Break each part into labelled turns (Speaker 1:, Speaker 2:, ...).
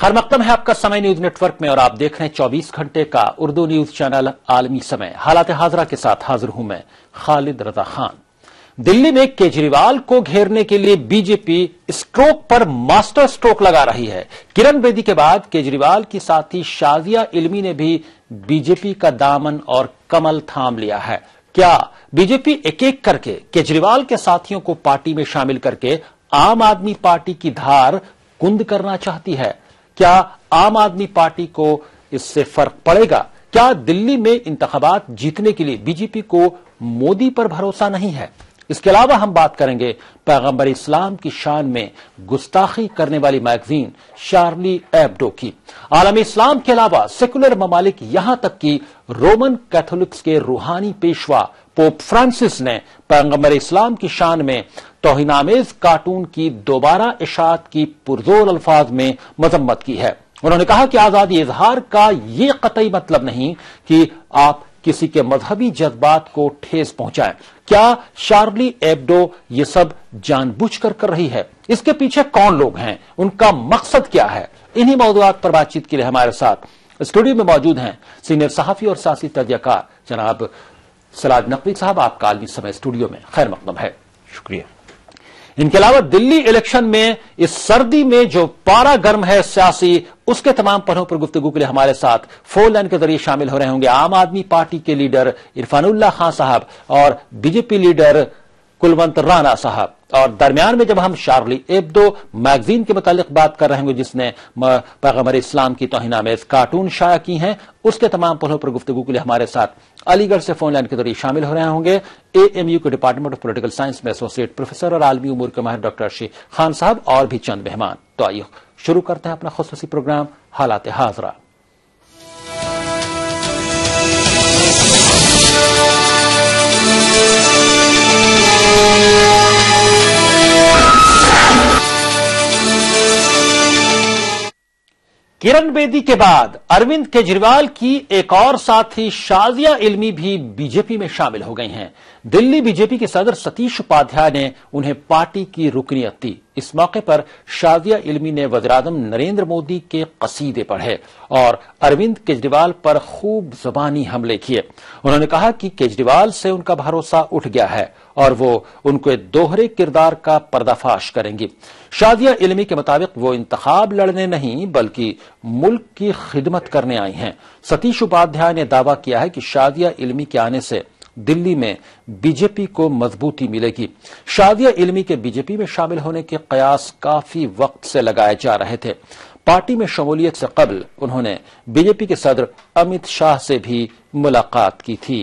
Speaker 1: खैर मकदम है आपका समय न्यूज नेटवर्क में और आप देख रहे हैं 24 घंटे का उर्दू न्यूज चैनल आलमी समय। हालात हाजरा के साथ हाजिर हूं मैं खालिद रजा खान। दिल्ली में केजरीवाल को घेरने के लिए बीजेपी स्ट्रोक पर मास्टर स्ट्रोक लगा रही है। किरण बेदी के बाद केजरीवाल की साथी शाजिया इल्मी ने भी बीजेपी का दामन और कमल थाम लिया है। क्या बीजेपी एक एक करके केजरीवाल के साथियों को पार्टी में शामिल करके आम आदमी पार्टी की धार कुंद करना चाहती है? क्या आम आदमी पार्टी को इससे फर्क पड़ेगा? क्या दिल्ली में इंतखाबात जीतने के लिए बीजेपी को मोदी पर भरोसा नहीं है? इसके अलावा हम बात करेंगे पैगंबर इस्लाम की शान में गुस्ताखी करने वाली मैगजीन शार्ली एब्डो की। आलम इस्लाम के अलावा सेकुलर ममालिक यहां तक कि रोमन कैथोलिक्स के रूहानी पेशवा पोप फ्रांसिस ने पैगंबर इस्लाम की शान में तौहीनामेज कार्टून की दोबारा इशाअत की पुरजोर अल्फाज में मजम्मत की है। उन्होंने कहा कि आजादी इजहार का यह कतई मतलब नहीं कि आप किसी के मजहबी जज्बात को ठेस पहुंचाएं। क्या शार्ली एब्डो ये सब जानबूझकर कर रही है? इसके पीछे कौन लोग हैं? उनका मकसद क्या है? इन्हीं मौजूदात पर बातचीत के लिए हमारे साथ स्टूडियो में मौजूद हैं सीनियर सहाफी और सियासी तजज़ियाकार जनाब सलाद नकवी साहब। आपका आलमी समय स्टूडियो में खैर मकदम है। शुक्रिया। इनके अलावा दिल्ली इलेक्शन में इस सर्दी में जो पारा गर्म है सियासी, उसके तमाम पहलुओं पर गुफ्तगू के लिए हमारे साथ फोन लाइन के जरिए शामिल हो रहे होंगे आम आदमी पार्टी के लीडर इरफानुल्लाह खान साहब और बीजेपी लीडर कुलवंत राणा साहब। और दरमियान में जब हम शार्ली एब्डो मैगजीन के मुतालिक बात कर रहे होंगे जिसने पैगंबर इस्लाम की तौहीनामेज कार्टून शाया की हैं, उसके तमाम पहलुओं पर गुफ्तगू के लिए हमारे साथ अलीगढ़ से फोन लाइन के जरिए शामिल हो रहे होंगे एएमयू के डिपार्टमेंट ऑफ पॉलिटिकल साइंस में एसोसिएट प्रोफेसर और आलमी उमूर के माहिर डॉक्टर अर्शी खान साहब और भी चंद मेहमान। तो आइए शुरू करते हैं अपना खुसूसी प्रोग्राम हालात हाजरा। किरण बेदी के बाद अरविंद केजरीवाल की एक और साथी शाजिया इल्मी भी बीजेपी में शामिल हो गई हैं। दिल्ली बीजेपी के सदर सतीश उपाध्याय ने उन्हें पार्टी की रुकनीत दी। इस मौके पर शाजिया इल्मी ने वज़ीर-ए-आज़म नरेंद्र मोदी के कसीदे पढ़े और अरविंद केजरीवाल पर खूब ज़बानी हमले किए। उन्होंने कहा कि केजरीवाल से उनका भरोसा उठ गया है और वो उनके दोहरे किरदार का पर्दाफाश करेंगी। शाजिया इल्मी के मुताबिक वो इंतखाब लड़ने नहीं बल्कि मुल्क की खिदमत करने आई हैं। सतीश उपाध्याय ने दावा किया है कि शाजिया इल्मी के आने से दिल्ली में बीजेपी को मजबूती मिलेगी। शाजिया इल्मी के बीजेपी में शामिल होने के कयास काफी वक्त से लगाए जा रहे थे। पार्टी में शमूलियत से कबल उन्होंने बीजेपी के सदर अमित शाह से भी मुलाकात की थी।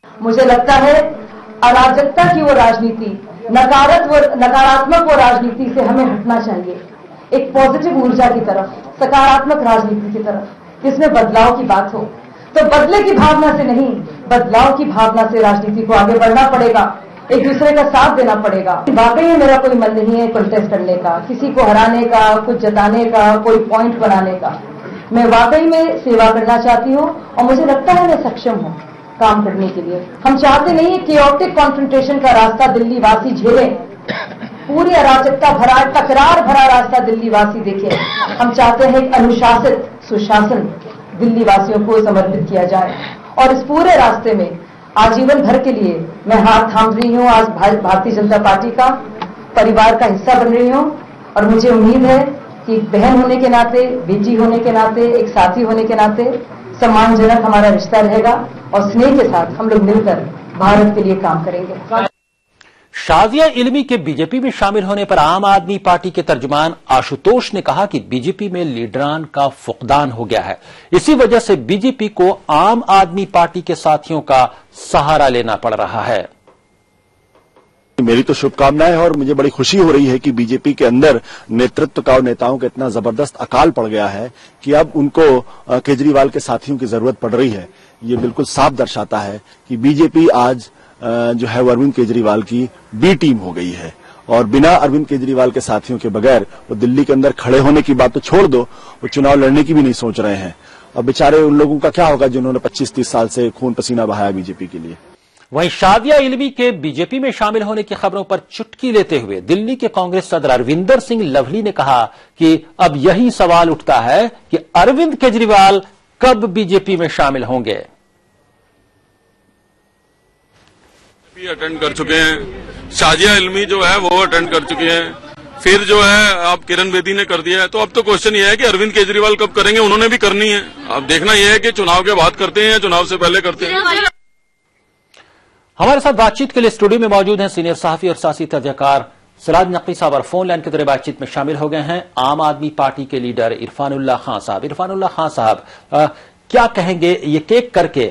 Speaker 2: मुझे लगता है अराजकता की वो राजनीति, नकारात्मक वो राजनीति से हमें हटना चाहिए, एक पॉजिटिव ऊर्जा की तरफ, सकारात्मक राजनीति की तरफ, जिसमें बदलाव की बात हो। तो बदले की भावना से नहीं, बदलाव की भावना से राजनीति को आगे बढ़ना पड़ेगा, एक दूसरे का साथ देना पड़ेगा। वाकई में मेरा कोई मन नहीं है कंटेस्ट करने का, किसी को हराने का, कुछ जताने का, कोई पॉइंट बनाने का। मैं वाकई में सेवा करना चाहती हूँ और मुझे लगता है मैं सक्षम हूँ काम करने के लिए। हम चाहते नहीं है केओटिक कॉन्फ्रंटेशन का रास्ता दिल्ली वासी झेलें, पूरी अराजकता भरा, तकरार भरा रास्ता दिल्ली वासी देखें। हम चाहते हैं एक अनुशासित सुशासन दिल्ली वासियों को समर्पित किया जाए और इस पूरे रास्ते में आजीवन भर के लिए मैं हाथ थाम रही हूँ। आज भारतीय जनता पार्टी का परिवार का हिस्सा बन रही हूँ और मुझे उम्मीद है कि बहन होने के नाते, बेटी होने के नाते, एक साथी होने के नाते सम्मानजनक हमारा रिश्ता रहेगा और स्नेह के साथ हम लोग मिलकर भारत के लिए काम करेंगे।
Speaker 1: शाजिया इल्मी के बीजेपी में शामिल होने पर आम आदमी पार्टी के तर्जुमान आशुतोष ने कहा कि बीजेपी में लीडरान का फुकदान हो गया है। इसी वजह से बीजेपी को आम आदमी पार्टी के साथियों का सहारा लेना पड़ रहा है।
Speaker 3: मेरी तो शुभकामनाएं और मुझे बड़ी खुशी हो रही है कि बीजेपी के अंदर नेतृत्व का और नेताओं का इतना जबरदस्त अकाल पड़ गया है कि अब उनको केजरीवाल के साथियों की जरूरत पड़ रही है। ये बिल्कुल साफ दर्शाता है कि बीजेपी आज जो है वो अरविंद केजरीवाल की बी टीम हो गई है और बिना अरविंद केजरीवाल के साथियों के बगैर वो दिल्ली के अंदर खड़े होने की बात तो छोड़ दो, वो चुनाव लड़ने की भी नहीं सोच रहे हैं। और बेचारे उन लोगों का क्या होगा जिन्होंने 25-30 साल से खून पसीना बहाया बीजेपी के लिए।
Speaker 1: वहीं शादिया इल्मी के बीजेपी में शामिल होने की खबरों पर चुटकी लेते हुए दिल्ली के कांग्रेस सदर अरविंदर सिंह लवली ने कहा कि अब यही सवाल उठता है कि अरविंद केजरीवाल कब बीजेपी में शामिल होंगे।
Speaker 4: भी अटेंड कर चुके हैं, शादिया इल्मी जो है वो अटेंड कर चुके हैं, फिर जो है अब किरण बेदी ने कर दिया है। तो अब तो क्वेश्चन ये है कि अरविंद केजरीवाल कब करेंगे, उन्होंने भी करनी है। अब देखना यह है कि चुनाव के बाद करते हैं या चुनाव से पहले करते हैं।
Speaker 1: हमारे साथ बातचीत के लिए स्टूडियो में मौजूद हैं सीनियर सहाफी और सियासी तर्जकार सिराज नकवी साहब और फोन लाइन के जरिए बातचीत में शामिल हो गए हैं आम आदमी पार्टी के लीडर इरफानुल्लाह खान साहब। इरफानुल्लाह खान साहब, क्या कहेंगे ये केक करके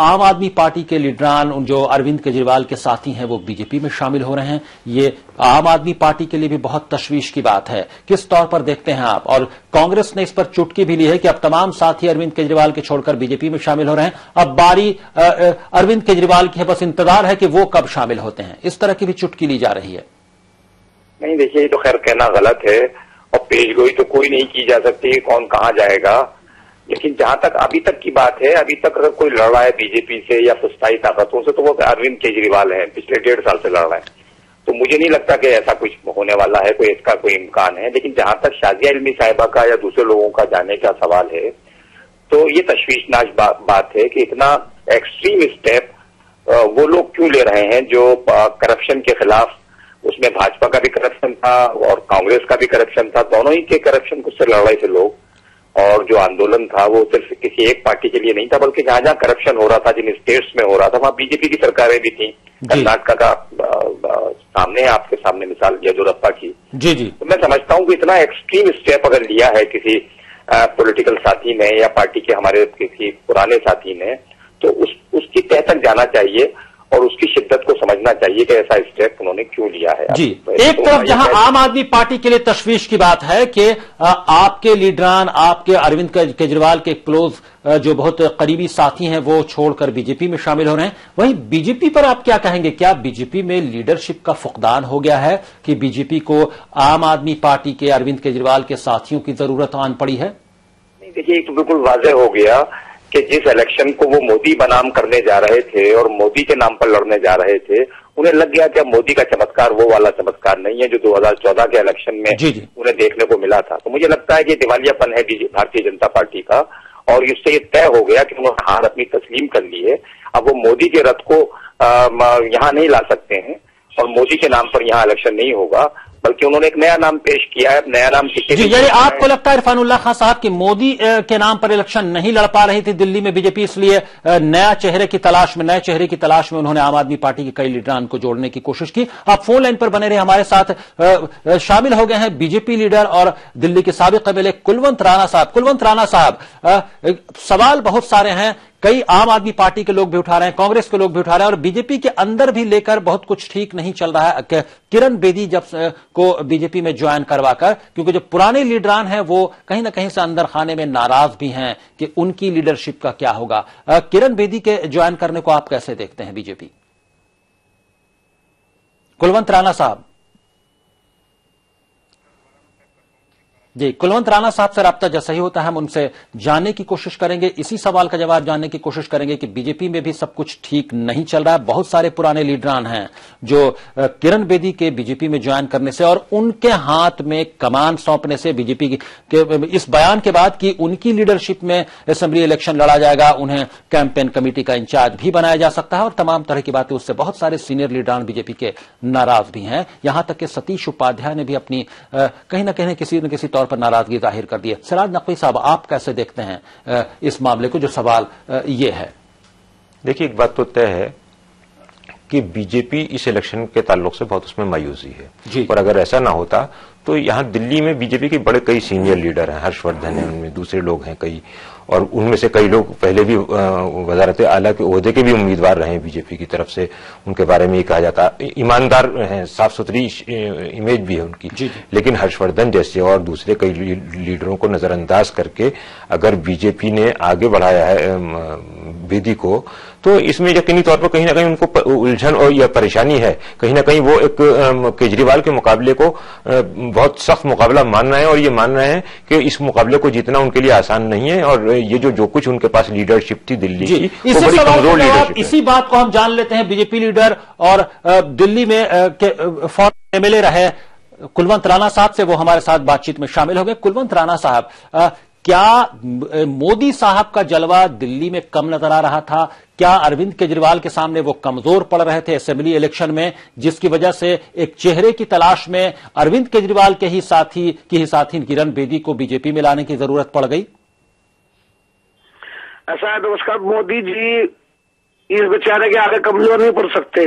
Speaker 1: आम आदमी पार्टी के लीडरान जो अरविंद केजरीवाल के साथी हैं वो बीजेपी में शामिल हो रहे हैं, ये आम आदमी पार्टी के लिए भी बहुत तशवीश की बात है, किस तौर पर देखते हैं आप? और कांग्रेस ने इस पर चुटकी भी ली है कि अब तमाम साथी अरविंद केजरीवाल के छोड़कर बीजेपी में शामिल हो रहे हैं, अब बारी अरविंद केजरीवाल की है, बस इंतजार है कि वो कब शामिल होते हैं। इस तरह की भी चुटकी ली जा रही है।
Speaker 5: नहीं, देखिए ये तो खैर कहना गलत है और पेशगोई तो कोई नहीं की जा सकती कौन कहां जाएगा। लेकिन जहां तक अभी तक की बात है, अभी तक अगर कोई लड़ रहा है बीजेपी से या फुस्ताई ताकतों से तो वो अरविंद केजरीवाल है, पिछले 1.5 साल से लड़ रहा है। तो मुझे नहीं लगता कि ऐसा कुछ होने वाला है, कोई इसका कोई इम्कान है। लेकिन जहां तक शादिया इल्मी साहिबा का या दूसरे लोगों का जाने का सवाल है तो ये तशवीशनाक बात है कि इतना एक्सट्रीम स्टेप वो लोग क्यों ले रहे हैं जो करप्शन के खिलाफ, उसमें भाजपा का भी करप्शन था और कांग्रेस का भी करप्शन था, दोनों ही के करप्शन से लड़ रहे थे लोग। और जो आंदोलन था वो सिर्फ किसी एक पार्टी के लिए नहीं था, बल्कि जहां जहां करप्शन हो रहा था, जिन स्टेट्स में हो रहा था, वहां बीजेपी की सरकारें भी थी। कर्नाटका का सामने आपके सामने मिसाल येदियुरप्पा की।
Speaker 1: जी जी,
Speaker 5: तो मैं समझता हूं कि इतना एक्सट्रीम स्टेप अगर लिया है किसी पॉलिटिकल साथी ने या पार्टी के हमारे किसी पुराने साथी ने, तो उसकी तह तक जाना चाहिए और उसकी शिद्दत को समझना चाहिए कि ऐसा स्टेप उन्होंने क्यों लिया है।
Speaker 1: जी, एक तरफ जहां आम आदमी पार्टी के लिए तशवीश की बात है कि आपके लीडरान, आपके अरविंद केजरीवाल के क्लोज जो बहुत करीबी साथी हैं वो छोड़कर बीजेपी में शामिल हो रहे हैं, वहीं बीजेपी पर आप क्या कहेंगे? क्या बीजेपी में लीडरशिप का फुकदान हो गया है कि बीजेपी को आम आदमी पार्टी के अरविंद केजरीवाल के साथियों की जरूरत आन पड़ी है?
Speaker 5: नहीं, देखिए एक तो बिल्कुल वाजह हो गया कि जिस इलेक्शन को वो मोदी बनाम करने जा रहे थे और मोदी के नाम पर लड़ने जा रहे थे, उन्हें लग गया कि अब मोदी का चमत्कार वो वाला चमत्कार नहीं है जो 2014 के इलेक्शन में उन्हें देखने को मिला था। तो मुझे लगता है कि दिवालियापन है भारतीय जनता पार्टी का और इससे ये तय हो गया कि उन्होंने हार अपनी तस्लीम कर ली है। अब वो मोदी के रथ को यहां नहीं ला सकते हैं और मोदी के नाम पर यहां इलेक्शन नहीं होगा, बल्कि उन्होंने एक नया नाम पेश किया है। नया नाम किसी
Speaker 1: जी, यानी आपको लगता है इरफानुल्लाह खान साहब कि मोदी के नाम पर इलेक्शन नहीं लड़ पा रही थी दिल्ली में बीजेपी, इसलिए नए चेहरे की तलाश में उन्होंने आम आदमी पार्टी के कई लीडरान को जोड़ने की कोशिश की। आप फोन लाइन पर बने रहे, हमारे साथ शामिल हो गए हैं बीजेपी लीडर और दिल्ली के साबिक एमएलए कुलवंत राणा साहब। कुलवंत राणा साहब, सवाल बहुत सारे हैं, कई आम आदमी पार्टी के लोग भी उठा रहे हैं, कांग्रेस के लोग भी उठा रहे हैं और बीजेपी के अंदर भी लेकर बहुत कुछ ठीक नहीं चल रहा है। किरण बेदी जब को बीजेपी में ज्वाइन करवाकर, क्योंकि जो पुराने लीडरान हैं वो कहीं ना कहीं से अंदर खाने में नाराज भी हैं कि उनकी लीडरशिप का क्या होगा। किरण बेदी के ज्वाइन करने को आप कैसे देखते हैं बीजेपी? कुलवंत राणा साहब जी, कुलवंत राणा साहब से राब्ता जैसा ही होता है हम उनसे जानने की कोशिश करेंगे, इसी सवाल का जवाब जानने की कोशिश करेंगे कि बीजेपी में भी सब कुछ ठीक नहीं चल रहा है। बहुत सारे पुराने लीडरान हैं जो किरण बेदी के बीजेपी में ज्वाइन करने से और उनके हाथ में कमान सौंपने से बीजेपी के इस बयान के बाद कि उनकी लीडरशिप में असेंबली इलेक्शन लड़ा जाएगा, उन्हें कैंपेन कमेटी का इंचार्ज भी बनाया जा सकता है और तमाम तरह की बातें, उससे बहुत सारे सीनियर लीडरान बीजेपी के नाराज भी हैं। यहां तक कि सतीश उपाध्याय ने भी अपनी कहीं न कहीं किसी न किसी पर नाराजगी जाहिर कर दी है। सिराज नकवी साहब, आप कैसे देखते हैं इस मामले को? जो सवाल ये है,
Speaker 6: देखिए एक बात तो तय है कि बीजेपी इस इलेक्शन के ताल्लुक से बहुत उसमें मायूसी है और अगर ऐसा ना होता तो यहां दिल्ली में बीजेपी के बड़े कई सीनियर लीडर हैं, हर्षवर्धन है, उनमें दूसरे लोग हैं कई, और उनमें से कई लोग पहले भी वजारत आला के ओहदे के भी उम्मीदवार रहे हैं बीजेपी की तरफ से। उनके बारे में ये कहा जाता ईमानदार हैं, साफ सुथरी इमेज भी है उनकी। लेकिन हर्षवर्धन जैसे और दूसरे कई लीडरों को नजरअंदाज करके अगर बीजेपी ने आगे बढ़ाया है बेदी को, तो इसमें यकीनी तौर पर कहीं ना कहीं उनको उलझन और या परेशानी है। कहीं ना कहीं वो एक केजरीवाल के मुकाबले को बहुत सख्त मुकाबला मान रहे हैं और ये मान रहे हैं कि इस मुकाबले को जीतना उनके लिए आसान नहीं है और ये जो कुछ उनके पास लीडरशिप थी दिल्ली की, वो बड़ी कमजोर लीडरशिप।
Speaker 1: इसी बात को हम जान लेते हैं। बीजेपी लीडर और दिल्ली में फॉर्मर एमएलए रहे कुलवंत राणा साहब से, वो हमारे साथ बातचीत में शामिल हो गए। कुलवंत राणा साहब, क्या मोदी साहब का जलवा दिल्ली में कम नजर आ रहा था? क्या अरविंद केजरीवाल के सामने वो कमजोर पड़ रहे थे असेंबली इलेक्शन में, जिसकी वजह से एक चेहरे की तलाश में अरविंद केजरीवाल के ही साथी किरण बेदी को बीजेपी में लाने की जरूरत पड़ गई?
Speaker 7: ऐसा है, नमस्कार। मोदी जी इस बेचारे के आगे कमजोर नहीं पड़ सकते,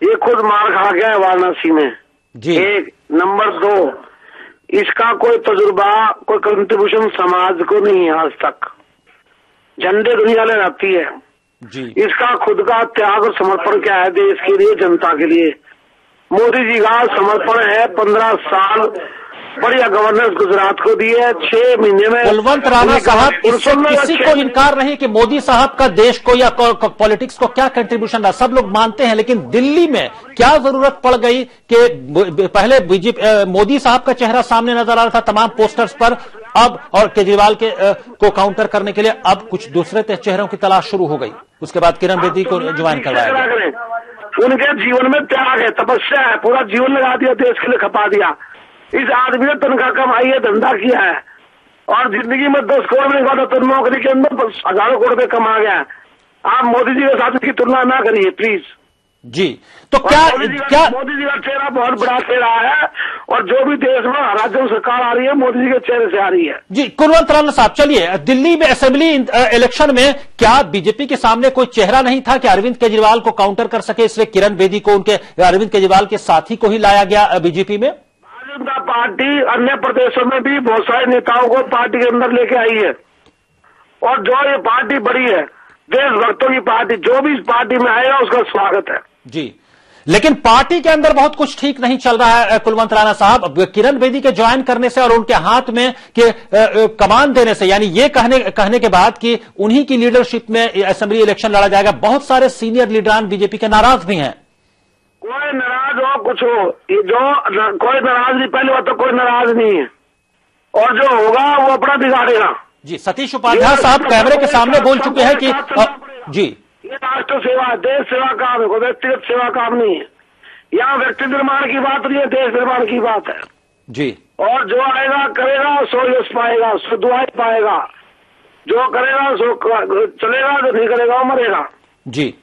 Speaker 7: ये खुद मार खा गया है वाराणसी में जी। एक नंबर 2, इसका कोई तजुर्बा, कोई कंट्रीब्यूशन समाज को नहीं है आज तक। झंडे दुनिया ले जाती है जी। इसका खुद का त्याग और समर्पण क्या है देश के लिए, जनता के लिए। मोदी जी का समर्पण है 15 साल बढ़िया गवर्नेंस गुजरात को दी है, 6 महीने में।
Speaker 1: कुलवंत राणा साहब, इससे किसी को इनकार नहीं कि मोदी साहब का देश को या पॉलिटिक्स को क्या कंट्रीब्यूशन रहा, सब लोग मानते हैं। लेकिन दिल्ली में क्या जरूरत पड़ गई कि पहले बीजेपी मोदी साहब का चेहरा सामने नजर आ रहा था तमाम पोस्टर्स पर, अब और केजरीवाल के को काउंटर करने के लिए अब कुछ दूसरे चेहरों की तलाश शुरू हो गई। उसके बाद किरण बेदी को ज्वाइन करवाया गया।
Speaker 7: उनके जीवन में त्याग है, तपस्या है, पूरा जीवन लगा दिया, देश के लिए खपा दिया। इस आदमी ने तनख्वाह कमाई है, धंधा किया है और जिंदगी में 10 करोड़ में निकाला तो नौकरी के अंदर हजारों करोड़ रुपए कमा गया। आप मोदी जी के साथ इसकी तुलना ना करिए प्लीज
Speaker 1: जी। तो क्या
Speaker 7: मोदी जी का चेहरा बहुत बड़ा चेहरा है और जो भी देश में राज्यों में सरकार आ रही है मोदी जी के चेहरे से आ रही है
Speaker 1: जी। कुलवंत राणा साहब, चलिए, दिल्ली में असेंबली इलेक्शन में क्या बीजेपी के सामने कोई चेहरा नहीं था कि अरविंद केजरीवाल को काउंटर कर सके, इसलिए किरण बेदी को उनके अरविंद केजरीवाल के साथी को ही लाया गया बीजेपी में?
Speaker 7: जनता पार्टी अन्य प्रदेशों में भी बहुत सारे नेताओं को पार्टी के अंदर लेके आई है और जो ये पार्टी बड़ी है, देशभक्तों की पार्टी, जो भी इस पार्टी में आएगा उसका स्वागत है
Speaker 1: जी। लेकिन पार्टी के अंदर बहुत कुछ ठीक नहीं चल रहा है कुलवंत राणा साहब। किरण बेदी के ज्वाइन करने से और उनके हाथ में कमान देने से, यानी ये कहने के बाद कि उन्हीं की लीडरशिप में असेंबली इलेक्शन लड़ा जाएगा, बहुत सारे सीनियर लीडरान बीजेपी के नाराज भी हैं।
Speaker 7: कोई नाराज हो कुछ हो, ये जो कोई नाराज नहीं, पहली बात तो कोई नाराज नहीं है और जो होगा वो अपना बिगाड़ेगा
Speaker 1: जी। सतीश उपाध्याय साहब कैमरे के सामने बोल चुके हैं कि जी,
Speaker 7: ये राष्ट्र सेवा, देश सेवा काम है, कोई व्यक्तिगत सेवा काम नहीं है। यहाँ व्यक्ति निर्माण की बात नहीं है, देश निर्माण की बात है
Speaker 1: जी।
Speaker 7: और जो आएगा करेगा सो यश पाएगा, सो दुआएं पाएगा। जो करेगा सो चलेगा, जो नहीं करेगा वो मरेगा
Speaker 1: जी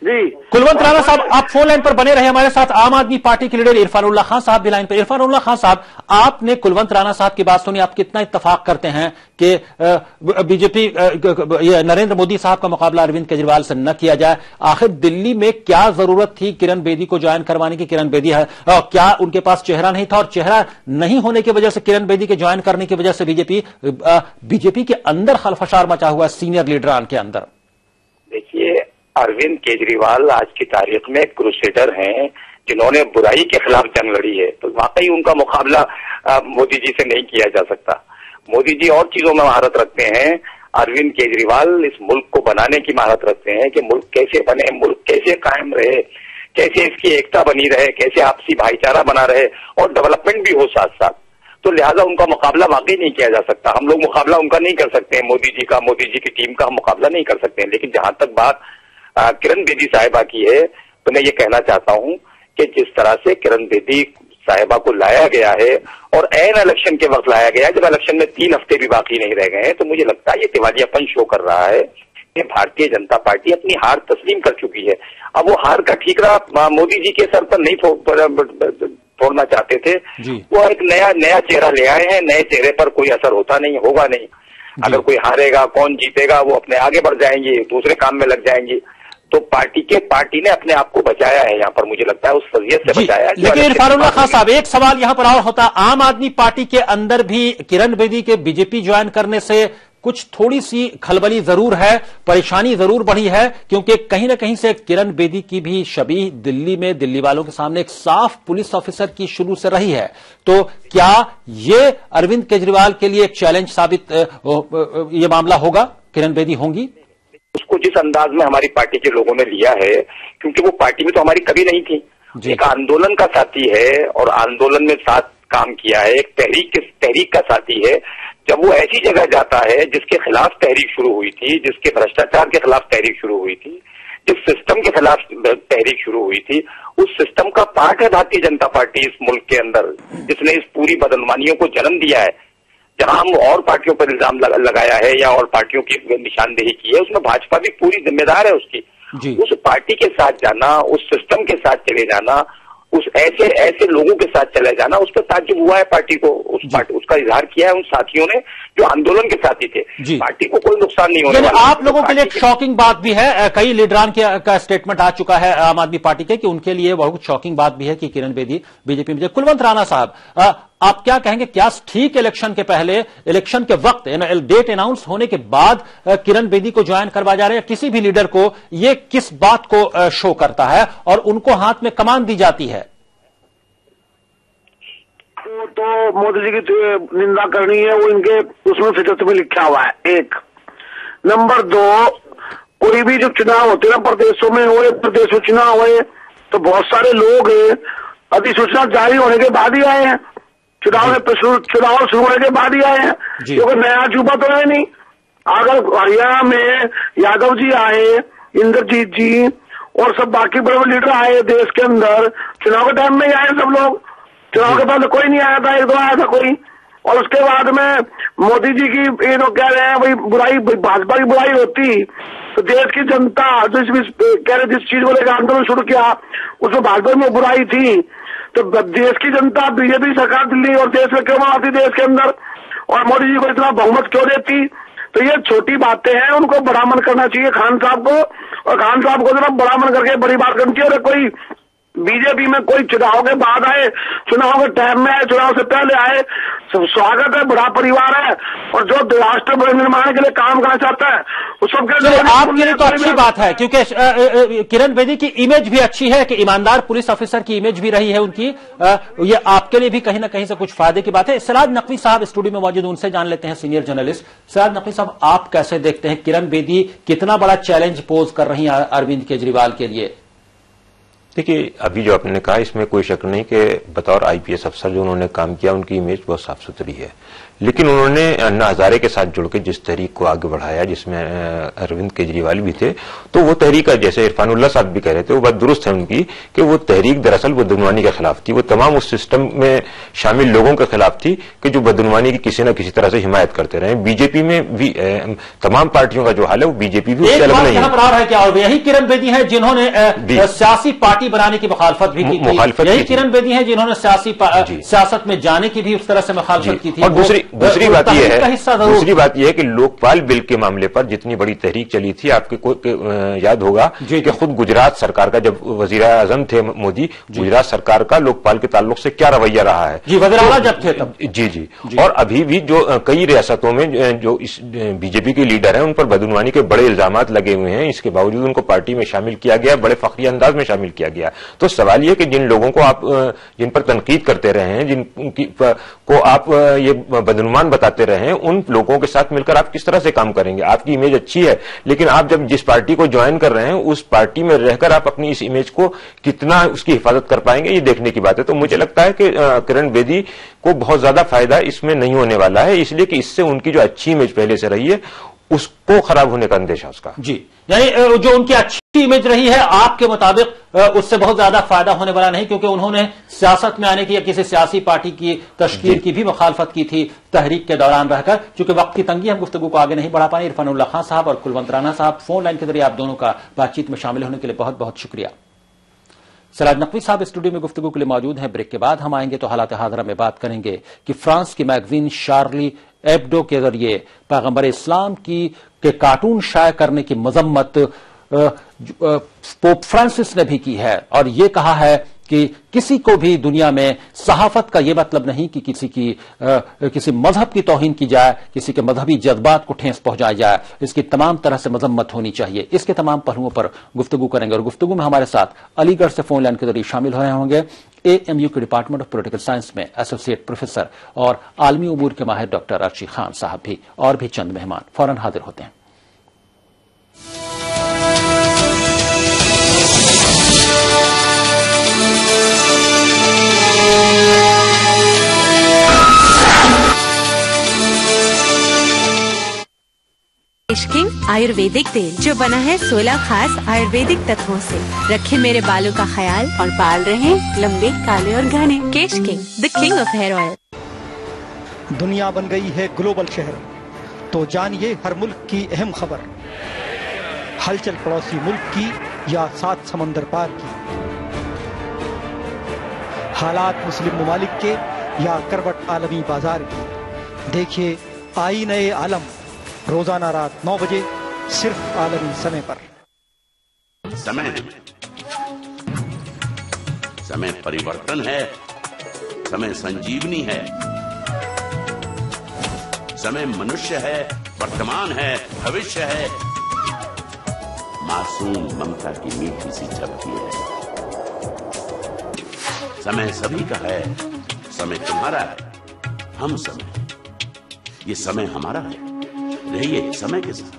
Speaker 7: जी।
Speaker 1: कुलवंत राणा साहब, आप फोन लाइन पर बने रहे हमारे साथ। आम आदमी पार्टी के लीडर इरफानुल्लाह खान साहब भी लाइन पर। इरफानुल्लाह खान साहब, आपने कुलवंत राणा साहब की बात सुनी, आप कितना इत्तेफाक करते हैं कि बीजेपी नरेंद्र मोदी साहब का मुकाबला अरविंद केजरीवाल से न किया जाए? आखिर दिल्ली में क्या जरूरत थी किरण बेदी को ज्वाइन करवाने की? किरण बेदी है, क्या उनके पास चेहरा नहीं था और चेहरा नहीं होने की वजह से, किरण बेदी के ज्वाइन करने की वजह से बीजेपी के अंदर खलफशार मचा हुआ सीनियर लीडरान के अंदर?
Speaker 5: देखिए, अरविंद केजरीवाल आज की तारीख में क्रूसेडर हैं जिन्होंने बुराई के खिलाफ जंग लड़ी है, तो वाकई उनका मुकाबला मोदी जी से नहीं किया जा सकता। मोदी जी और चीजों में महारत रखते हैं, अरविंद केजरीवाल इस मुल्क को बनाने की महारत रखते हैं कि मुल्क कैसे बने, मुल्क कैसे कायम रहे, कैसे इसकी एकता बनी रहे, कैसे आपसी भाईचारा बना रहे और डेवलपमेंट भी हो साथ साथ। तो लिहाजा उनका मुकाबला वाकई नहीं किया जा सकता। हम लोग मुकाबला उनका नहीं कर सकते हैं, मोदी जी का, मोदी जी की टीम का हम मुकाबला नहीं कर सकते हैं। लेकिन जहां तक बात किरण बेदी साहिबा की है, तो मैं ये कहना चाहता हूं कि जिस तरह से किरण बेदी साहिबा को लाया गया है और ऐन इलेक्शन के वक्त लाया गया है, जब इलेक्शन में 3 हफ्ते भी बाकी नहीं रह गए हैं, तो मुझे लगता है ये दिवालियापन शो कर रहा है कि भारतीय जनता पार्टी अपनी हार तस्लीम कर चुकी है। अब वो हार का ठीकरा मोदी जी के सर पर नहीं फोड़ना चाहते थे, वो एक नया चेहरा ले आए हैं। नए चेहरे पर कोई असर होता नहीं, होगा नहीं। अगर कोई हारेगा, कौन जीतेगा, वो अपने आगे बढ़ जाएंगे, दूसरे काम में लग जाएंगे। तो पार्टी ने अपने आप को बचाया है, यहाँ पर मुझे लगता है उस फजीयत से बचाया है।
Speaker 1: लेकिन इरफानुल्लाह खान साहब, एक सवाल यहाँ पर और होता, आम आदमी पार्टी के अंदर भी किरण बेदी के बीजेपी ज्वाइन करने से कुछ थोड़ी सी खलबली जरूर है, परेशानी जरूर बढ़ी है, क्योंकि कहीं ना कहीं से किरण बेदी की भी छवि दिल्ली में दिल्ली वालों के सामने एक साफ पुलिस ऑफिसर की शुरू से रही है। तो क्या ये अरविंद केजरीवाल के लिए एक चैलेंज साबित ये मामला होगा? किरण बेदी होंगी?
Speaker 5: उसको जिस अंदाज में हमारी पार्टी के लोगों ने लिया है, क्योंकि वो पार्टी में तो हमारी कभी नहीं थी, एक आंदोलन का साथी है और आंदोलन में साथ काम किया है, एक तहरीक का साथी है। जब वो ऐसी जगह जाता है जिसके खिलाफ तहरीक शुरू हुई थी, जिसके भ्रष्टाचार के खिलाफ तहरीक शुरू हुई थी, जिस सिस्टम के खिलाफ तहरीक शुरू हुई थी, उस सिस्टम का पार्ट है भारतीय जनता पार्टी इस मुल्क के अंदर, जिसने इस पूरी बदनवानियों को जन्म दिया है। जहां हम और पार्टियों पर इल्जाम लगाया है या और पार्टियों की निशानदेही की है, उसमें भाजपा भी पूरी जिम्मेदार है उसकी। उस पार्टी के साथ जाना, उस सिस्टम के साथ चले जाना, उस ऐसे लोगों के साथ चले जाना, उस पर ताज्जुब हुआ है पार्टी को। उसका इजहार किया है उन साथियों ने जो आंदोलन के साथी थे। पार्टी को कोई नुकसान नहीं होने वाला।
Speaker 1: आप लोगों के लिए एक शॉकिंग बात भी है, कई लीडरान का स्टेटमेंट आ चुका है आम आदमी पार्टी के कि उनके लिए बहुत शॉकिंग बात भी है कि किरण बेदी बीजेपी में। कुलवंत राणा साहब, आप क्या कहेंगे, क्या ठीक इलेक्शन के पहले, इलेक्शन के वक्त डेट अनाउंस होने के बाद किरण बेदी को ज्वाइन करवा जा रहे हैं किसी भी लीडर को, ये किस बात को शो करता है और उनको हाथ में कमान दी जाती है?
Speaker 7: तो मोदी जी की निंदा करनी है, वो इनके उसमें फितरत में लिखा हुआ है। एक नंबर 2, कोई भी जो चुनाव होते हैं ना प्रदेशों में हुए, प्रदेश में चुनाव हुए तो बहुत सारे लोग अधिसूचना जारी होने के बाद ही आए हैं, चुनाव शुरू होने के बाद ही आए हैं, क्योंकि नया अजूबा तो है नहीं। अगर हरियाणा में यादव जी आए, इंद्रजीत जी और सब बाकी बड़े बड़े लीडर आए देश के अंदर, चुनाव के टाइम में ही आए सब लोग। चुनाव के बाद कोई नहीं आया था, एक दो आया था कोई। और उसके बाद में मोदी जी की ये लोग कह रहे हैं भाई बुराई, भाजपा की बुराई होती तो देश की जनता कह रहे जिस चीज को लेकर आंदोलन शुरू किया उसमें भाजपा में बुराई थी, तो देश की जनता बीजेपी सरकार दिल्ली और देश में क्यों आती देश के अंदर, और मोदी जी को इतना बहुमत क्यों देती? तो ये छोटी बातें हैं, उनको बड़ा मन करना चाहिए खान साहब को, और खान साहब को जरा बड़ा मन करके बड़ी बात करनी चाहिए। और कोई बीजेपी में कोई चुनाव के बाद आए, चुनाव के टाइम में आए, चुनाव से पहले आए, सब स्वागत है, बड़ा परिवार है, और जो राष्ट्र निर्माण के लिए काम करना चाहता है उस सबके
Speaker 1: आपके लिए तो अच्छी बात है, क्योंकि किरण बेदी की इमेज भी अच्छी है कि ईमानदार पुलिस ऑफिसर की इमेज भी रही है उनकी। ये आपके लिए भी कहीं ना कहीं से कुछ फायदे की बात है। सिराज नकवी साहब स्टूडियो में मौजूद, उनसे जान लेते हैं, सीनियर जर्नलिस्ट। सिराज नकवी साहब, आप कैसे देखते हैं किरण बेदी कितना बड़ा चैलेंज पोज कर रही है अरविंद केजरीवाल के लिए?
Speaker 6: देखिए, अभी जो आपने कहा इसमें कोई शक नहीं कि बतौर आईपीएस अफसर जो उन्होंने काम किया उनकी इमेज बहुत साफ सुथरी है, लेकिन उन्होंने अन्ना हजारे के साथ जुड़ के जिस तहरीक को आगे बढ़ाया जिसमें अरविंद केजरीवाल भी थे, तो वो तहरीक जैसे इरफानुल्लाह साहब भी कह रहे थे, वो बात दुरुस्त है उनकी कि वो तहरीक दरअसल बदनवानी के खिलाफ थी। वो तमाम उस सिस्टम में शामिल लोगों के खिलाफ थी कि जो बदनवानी की किसी न किसी तरह से हिमायत करते रहे। बीजेपी में भी तमाम पार्टियों का जो हाल है वो बीजेपी भी उससे अलग नहीं है।
Speaker 1: क्या यही किरण बेदी है जिन्होंने सियासी पार्टी बनाने की मुखालफत भी की थी, यही किरण बेदी है जिन्होंने सियासत में जाने की भी उस तरह से मुखालफत की थी।
Speaker 6: और दूसरी बात यह है कि लोकपाल बिल के मामले पर जितनी बड़ी तहरीक चली थी, आपको याद होगा कि खुद गुजरात सरकार का, जब वजीर आजम थे मोदी, गुजरात सरकार का लोकपाल के ताल्लुक से क्या रवैया रहा है
Speaker 1: जी, वज़ीर आला जब थे तब।
Speaker 6: जी। और अभी भी जो कई रियासतों में जो इस बीजेपी के लीडर हैं उन पर बदनवानी के बड़े इल्जाम लगे हुए हैं, इसके बावजूद उनको पार्टी में शामिल किया गया, बड़े फखरी अंदाज में शामिल किया गया। तो सवाल यह कि जिन लोगों को आप जिन पर तनकीद करते रहे हैं, को आप ये बदनुमान बताते रहे हैं, उन लोगों के साथ मिलकर आप किस तरह से काम करेंगे? आपकी इमेज अच्छी है, लेकिन आप जब जिस पार्टी को ज्वाइन कर रहे हैं उस पार्टी में रहकर आप अपनी इस इमेज को कितना उसकी हिफाजत कर पाएंगे, ये देखने की बात है। तो मुझे लगता है कि किरण बेदी को बहुत ज्यादा फायदा इसमें नहीं होने वाला है, इसलिए कि इससे उनकी जो अच्छी इमेज पहले से रही है उसको खराब होने का अंदेशा उसका।
Speaker 1: जी, यानी जो उनकी अच्छी इमेज रही है आपके मुताबिक उससे बहुत ज्यादा फायदा होने वाला नहीं, क्योंकि उन्होंने सियासत में आने की या किसी सियासी पार्टी की तश्कील की भी मुखालफत की थी तहरीक के दौरान रहकर। चूंकि वक्त की तंगी, हम गुफ्तगू को आगे नहीं बढ़ा पाए। इरफानुल्लाह खान साहब और कुलवंत राणा साहब, फोन लाइन के जरिए आप दोनों का बातचीत में शामिल होने के लिए बहुत बहुत शुक्रिया। सिराज नकवी साहब स्टूडियो में गुफ्तगू के लिए मौजूद हैं। ब्रेक के बाद हम आएंगे तो हालात हाज़िरा में बात करेंगे कि फ्रांस की मैगजीन शार्ली एब्डो के जरिए पैगंबर इस्लाम के कार्टून शाया करने की मजम्मत पोप फ्रांसिस ने भी की है, और ये कहा है कि किसी को भी दुनिया में सहाफत का यह मतलब नहीं कि किसी मजहब की तौहीन की जाए, किसी के मजहबी जज्बात को ठेस पहुंचाया जाए। इसकी तमाम तरह से मजम्मत होनी चाहिए। इसके तमाम पहलुओं पर गुफ्तगू करेंगे, और गुफ्तगू में हमारे साथ अलीगढ़ से फोन लाइन के जरिए शामिल हुए होंगे AMU के डिपार्टमेंट ऑफ पॉलिटिकल साइंस में एसोसिएट प्रोफेसर और आलमी उमूर के माहिर डॉक्टर अर्शी खान साहब भी, और भी चंद मेहमान फौरन हाजिर होते हैं।
Speaker 8: केश किंग आयुर्वेदिक तेल जो बना है 16 खास आयुर्वेदिक तत्वों से। रखे मेरे बालों का ख्याल और बाल रहे लंबे, काले और घने। Kesh King, the king of hair oil.
Speaker 9: दुनिया बन गई है ग्लोबल शहर, तो जानिए हर मुल्क की अहम खबर। हलचल पड़ोसी मुल्क की या 7 समंदर पार की, हालात मुस्लिम ममालिक के या करवट आलमी बाजार की। देखिए आईने आलम रोजाना रात 9 बजे सिर्फ आलमी समय पर।
Speaker 10: समय परिवर्तन है, समय संजीवनी है, समय मनुष्य है, वर्तमान है, भविष्य है, मासूम ममता की मीठी सी झपकी है। समय सभी का है, समय तुम्हारा है, हम समय, ये समय हमारा है, रहिए समय के साथ।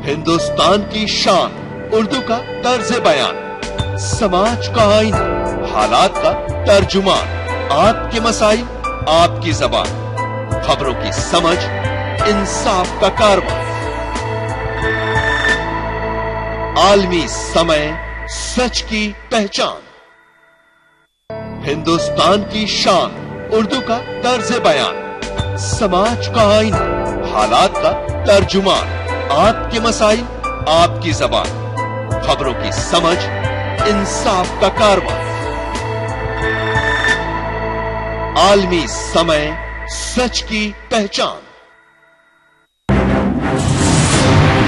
Speaker 11: हिंदुस्तान की शान उर्दू का तर्ज बयान, समाज का आईना, हालात का तर्जुमान, आपके मसाइल आपकी जबान, खबरों की समझ इंसाफ का कारवां, आलमी समय सच की पहचान। हिंदुस्तान की शान उर्दू का तर्ज बयान, समाज का आईना, हालात का तर्जुमान, आपके मसाइल आपकी जबान, खबरों की समझ इंसाफ का कारवां, आलमी समय सच की पहचान।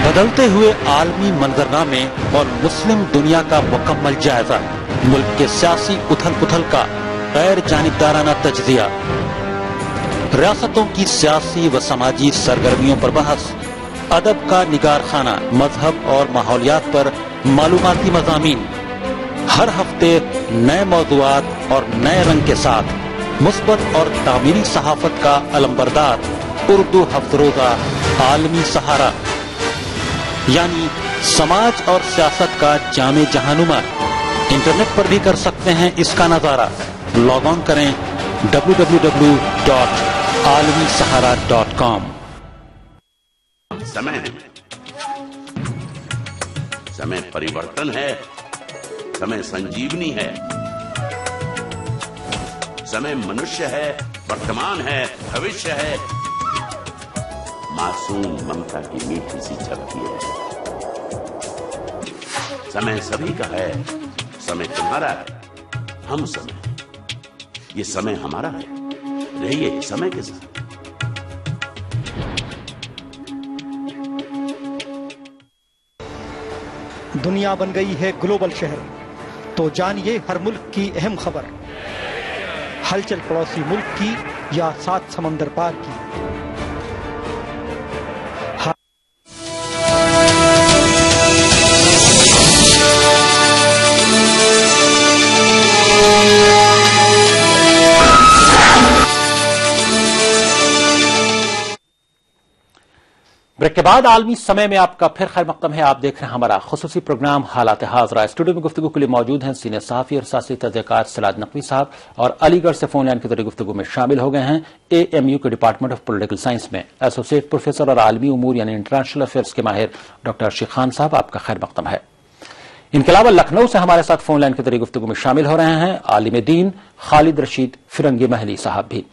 Speaker 1: बदलते हुए आलमी मंजरनामे और मुस्लिम दुनिया का मुकम्मल जायजा, मुल्क के सियासी उथल पुथल का गैर जानिबदाराना तज्जिया, रियासतों की सियासी व समाजी सरगर्मियों पर बहस, अदब का निगार खाना, मजहब और माहौलियात पर मालूमाती मज़ामीन, हर हफ्ते नए मौज़ूआत और नए रंग के साथ मुस्बत और तामीरी सहाफत का अलंबरदार उर्दू हफ्तरोजा आलमी सहारा, यानी समाज और सियासत का जामे जहानुमा। इंटरनेट पर भी कर सकते हैं इसका नजारा। लॉग ऑन करें www.alamisahara.com।
Speaker 10: समय परिवर्तन है, समय संजीवनी है, समय मनुष्य है, वर्तमान है, भविष्य है, मासूम ममता की मीठी सी झपकी है। समय सभी का है, समय तुम्हारा है, हम समय, ये समय हमारा है, रहिए समय के साथ।
Speaker 9: दुनिया बन गई है ग्लोबल शहर, तो जानिए हर मुल्क की अहम खबर। हलचल पड़ोसी मुल्क की या 7 समंदर पार की,
Speaker 1: ब्रेक के बाद आलमी समय में आपका फिर खैर मकदम है। आप देख रहे हैं हमारा खुसूसी प्रोग्राम हालात हाजरा। स्टूडियो में गुफ्तगू के लिए मौजूद हैं सीनियर सहाफी और सियासी तजज़ियाकार सलाद नकवी साहब, और अलीगढ़ से फोन लाइन के जरिए गुफ्तगू में शामिल हो गए हैं AMU के डिपार्टमेंट ऑफ पॉलिटिकल साइंस में एसोसिएट प्रोफेसर और आलमी उमूर यानी इंटरनेशनल अफेयर्स के माहिर डॉक्टर अर्शी खान साहब। आपका खैर मकदम है। इनके अलावा लखनऊ से हमारे साथ फोन लाइन के जरिए गुफ्तगू में शामिल हो रहे हैं आलिम दीन खालिद रशीद फिरंगी महली साहब भी।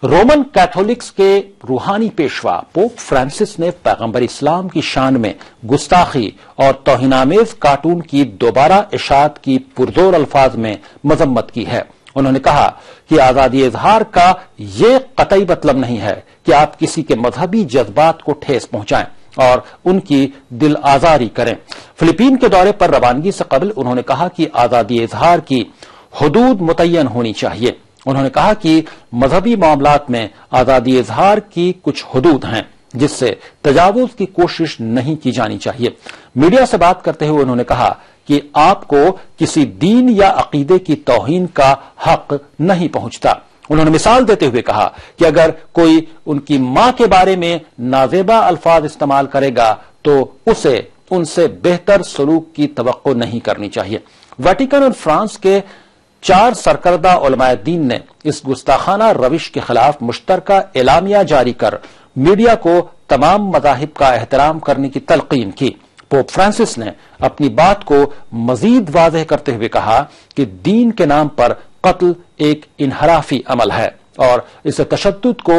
Speaker 1: रोमन कैथोलिक्स के रूहानी पेशवा पोप फ्रांसिस ने पैगंबर इस्लाम की शान में गुस्ताखी और तौहीनामेज कार्टून की दोबारा इशाअत की पुरजोर अल्फाज में मजम्मत की है। उन्होंने कहा कि आजादी इजहार का ये कतई मतलब नहीं है कि आप किसी के मजहबी जज्बात को ठेस पहुंचाएं और उनकी दिल आजारी करें। फिलीपीन के दौरे पर रवानगी से कबल उन्होंने कहा कि आजादी इजहार की हुदूद मुतय्यन होनी चाहिए। उन्होंने कहा कि मजहबी मामलात में आजादी इजहार की कुछ हुदूद हैं जिससे तजावुज की कोशिश नहीं की जानी चाहिए। मीडिया से बात करते हुए उन्होंने कहा कि आपको किसी दीन या अकीदे की तौहीन का हक नहीं पहुंचता। उन्होंने मिसाल देते हुए कहा कि अगर कोई उनकी मां के बारे में नाजेबा अल्फाज इस्तेमाल करेगा तो उसे उनसे बेहतर सलूक की तवक्को नहीं करनी चाहिए। वेटिकन और फ्रांस के 4 सरकर्दा उलमाए दीन ने इस गुस्ताखाना रविश के खिलाफ मुश्तरका एलामिया जारी कर मीडिया को तमाम मज़ाहिब का एहतराम करने की तलकीन की। पोप फ्रांसिस ने अपनी बात को मजीद वाज़ेह करते हुए कहा कि दीन के नाम पर कत्ल एक इनहराफी अमल है और इस तशद्दुद को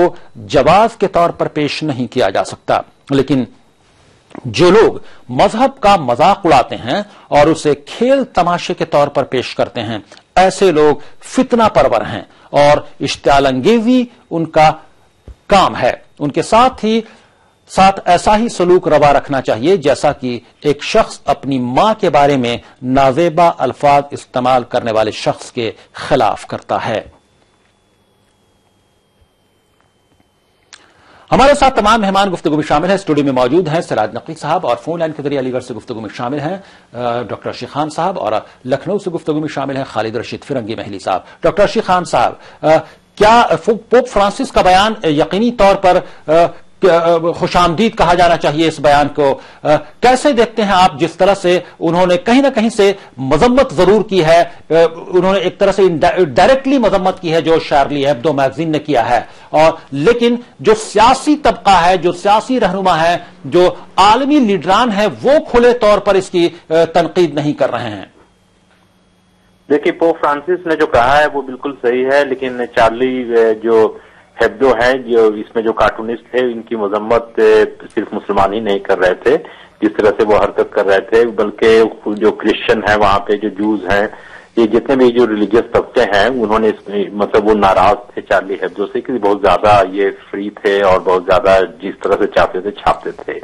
Speaker 1: जवाज के तौर पर पेश नहीं किया जा सकता, लेकिन जो लोग मजहब का मजाक उड़ाते हैं और उसे खेल तमाशे के तौर पर पेश करते हैं, ऐसे लोग फितना परवर हैं और इश्तियालंगेजी उनका काम है। उनके साथ ऐसा ही सलूक रवा रखना चाहिए जैसा कि एक शख्स अपनी मां के बारे में नाजेबा अल्फाज इस्तेमाल करने वाले शख्स के खिलाफ करता है। हमारे साथ तमाम मेहमान गुफ्तगू में शामिल हैं। स्टूडियो में मौजूद हैं सिराज नकवी साहब और फोन लाइन के जरिए अलीगढ़ से गुफ्तगू में शामिल हैं डॉक्टर रशीद खान साहब और लखनऊ से गुफ्तगू में शामिल हैं खालिद रशीद फिरंगी महली साहब। डॉक्टर रशीद खान साहब, क्या पोप फ्रांसिस का बयान यकीनी तौर पर खुशामदीद कहा जाना चाहिए? इस बयान को कैसे देखते हैं आप? जिस तरह से उन्होंने कहीं ना कहीं से मजम्मत जरूर की है, उन्होंने एक तरह से डायरेक्टली मजम्मत की है जो शार्ली हेब्दो मैगजीन ने किया है, और लेकिन जो सियासी तबका है, जो सियासी रहनुमा है, जो आलमी लीडरान है, वो खुले तौर पर इसकी तनकीद नहीं कर रहे हैं।
Speaker 12: देखिए, पोप फ्रांसिस ने जो कहा है वो बिल्कुल सही है, लेकिन चार्ली जो हेब्दो है, जो इसमें जो कार्टूनिस्ट थे, इनकी मजम्मत सिर्फ मुसलमान ही नहीं कर रहे थे जिस तरह से वो हरकत कर रहे थे, बल्कि जो क्रिश्चियन है वहां पे, जो जूज हैं, ये जितने भी जो रिलीजियस तबके हैं, उन्होंने मतलब वो नाराज थे चार्ली हेब्दो से कि बहुत ज्यादा ये फ्री थे और बहुत ज्यादा जिस तरह से चाहते थे छापते थे।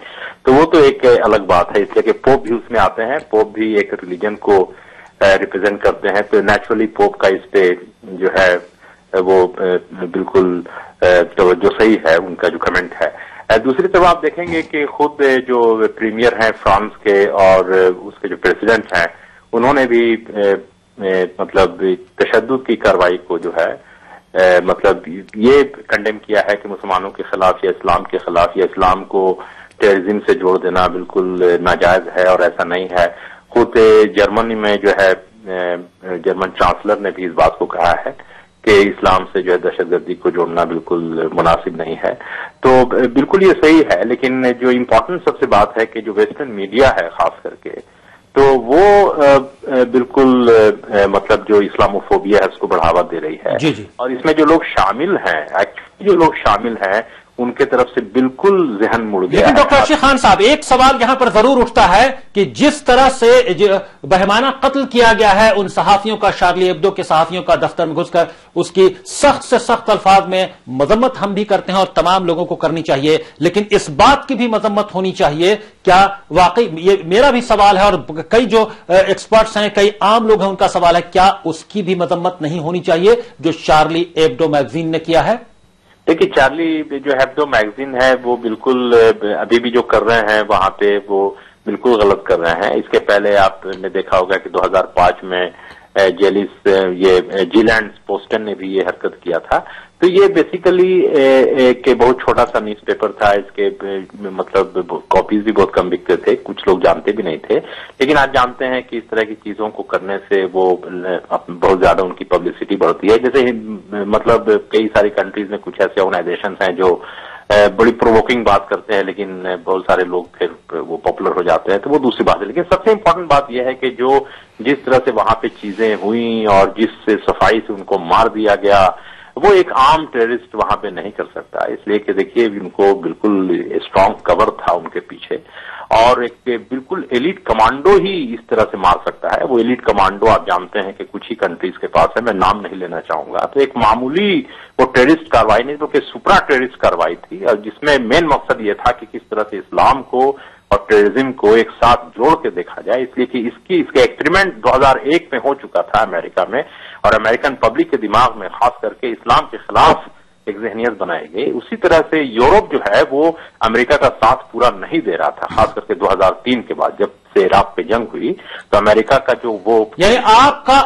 Speaker 12: तो वो तो एक अलग बात है, इसलिए कि पोप भी उसमें आते हैं, पोप भी एक रिलीजन को रिप्रेजेंट करते हैं, तो नेचुरली पोप का इस पे जो है वो बिल्कुल तो जो सही है उनका जो कमेंट है। दूसरी तरफ आप देखेंगे कि खुद जो प्रीमियर हैं फ्रांस के और उसके जो प्रेसिडेंट हैं, उन्होंने भी मतलब तशद्दुद की कार्रवाई को जो है मतलब ये कंडेम किया है कि मुसलमानों के खिलाफ या इस्लाम के खिलाफ या इस्लाम को टेररिज्म से जोड़ देना बिल्कुल नाजायज है और ऐसा नहीं है। खुद जर्मनी में जो है जर्मन चांसलर ने भी इस बात को कहा है कि इस्लाम से जो है दहशतगर्दी को जोड़ना बिल्कुल मुनासिब नहीं है। तो बिल्कुल ये सही है, लेकिन जो इम्पोर्टेंट सबसे बात है कि जो वेस्टर्न मीडिया है खास करके, तो वो बिल्कुल मतलब जो इस्लामोफोबिया है उसको बढ़ावा दे रही है।
Speaker 1: जी जी।
Speaker 12: और इसमें जो लोग शामिल हैं, एक्चुअली जो लोग शामिल हैं, उनके तरफ से बिल्कुल जहन मुड़ गया।
Speaker 1: लेकिन डॉक्टर रशीद खान साहब, एक सवाल यहां पर जरूर उठता है कि जिस तरह से बहमाना कत्ल किया गया है उन सहाफियों का, शार्ली हेब्दो के सहाफियों का दफ्तर में घुसकर, उसकी सख्त से सख्त अल्फाज में मजम्मत हम भी करते हैं और तमाम लोगों को करनी चाहिए, लेकिन इस बात की भी मजम्मत होनी चाहिए, क्या वाकई, ये मेरा भी सवाल है और कई जो एक्सपर्ट्स हैं, कई आम लोग हैं, उनका सवाल है, क्या उसकी भी मजम्मत नहीं होनी चाहिए जो शार्ली हेब्दो मैगजीन ने किया है?
Speaker 12: देखिए, चार्ली जो हेब्दो मैगजीन है वो बिल्कुल अभी भी जो कर रहे हैं वहां पे वो बिल्कुल गलत कर रहे हैं। इसके पहले आपने देखा होगा कि 2005 में जेलिस ये जीलैंड पोस्टन ने भी ये हरकत किया था। तो ये बेसिकली एक बहुत छोटा सा न्यूज़पेपर था, इसके मतलब कॉपीज भी बहुत कम बिकते थे, कुछ लोग जानते भी नहीं थे, लेकिन आज जानते हैं कि इस तरह की चीजों को करने से वो बहुत ज्यादा उनकी पब्लिसिटी बढ़ती है। जैसे मतलब कई सारी कंट्रीज में कुछ ऐसे ऑर्गेनाइजेशन हैं जो बड़ी प्रोवोकिंग बात करते हैं, लेकिन बहुत सारे लोग फिर वो पॉपुलर हो जाते हैं, तो वो दूसरी बात है। लेकिन सबसे इम्पोर्टेंट बात यह है कि जो जिस तरह से वहां पे चीजें हुई और जिस सफाई से उनको मार दिया गया, वो एक आम टेररिस्ट वहां पे नहीं कर सकता। इसलिए कि देखिए, उनको बिल्कुल स्ट्रांग कवर था उनके पीछे, और एक बिल्कुल एलीट कमांडो ही इस तरह से मार सकता है। वो एलीट कमांडो आप जानते हैं कि कुछ ही कंट्रीज के पास है, मैं नाम नहीं लेना चाहूंगा। तो एक मामूली वो टेररिस्ट कार्रवाई नहीं, बल्कि सुपरा टेररिस्ट कार्रवाई थी, और जिसमें मेन मकसद ये था कि किस तरह से इस्लाम को और टेररिज्म को एक साथ जोड़ के देखा जाए। इसलिए कि इसका एक्सपेरिमेंट 2001 में हो चुका था अमेरिका में, और अमेरिकन पब्लिक के दिमाग में खास करके इस्लाम के खिलाफ एक जहनियत बनाई गई। उसी तरह से यूरोप जो है वो अमेरिका का साथ पूरा नहीं दे रहा था, खास करके 2003 के बाद जब से इराक पे जंग हुई, तो अमेरिका का जो वो
Speaker 1: यानी आपका